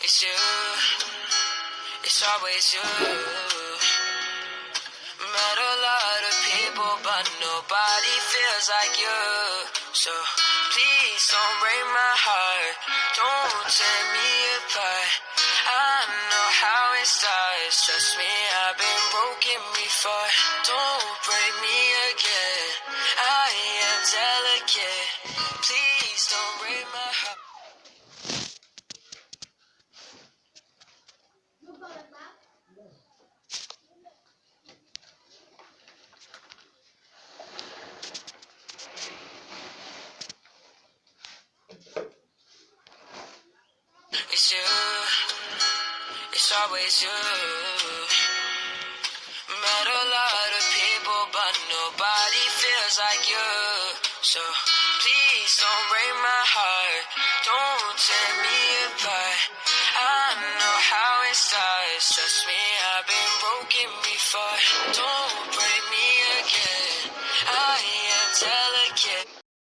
It's you, it's always you. Met a lot of people, but nobody feels like you. So please don't break my heart, don't tear me apart. I know how it starts, trust me, I've been broken before. Don't break me again, I am delicate. Please don't break my heart. It's you, it's always you. Met a lot of people, but nobody feels like you. So please don't break my heart, don't tear me apart. I know how it starts, trust me, I've been broken before. Don't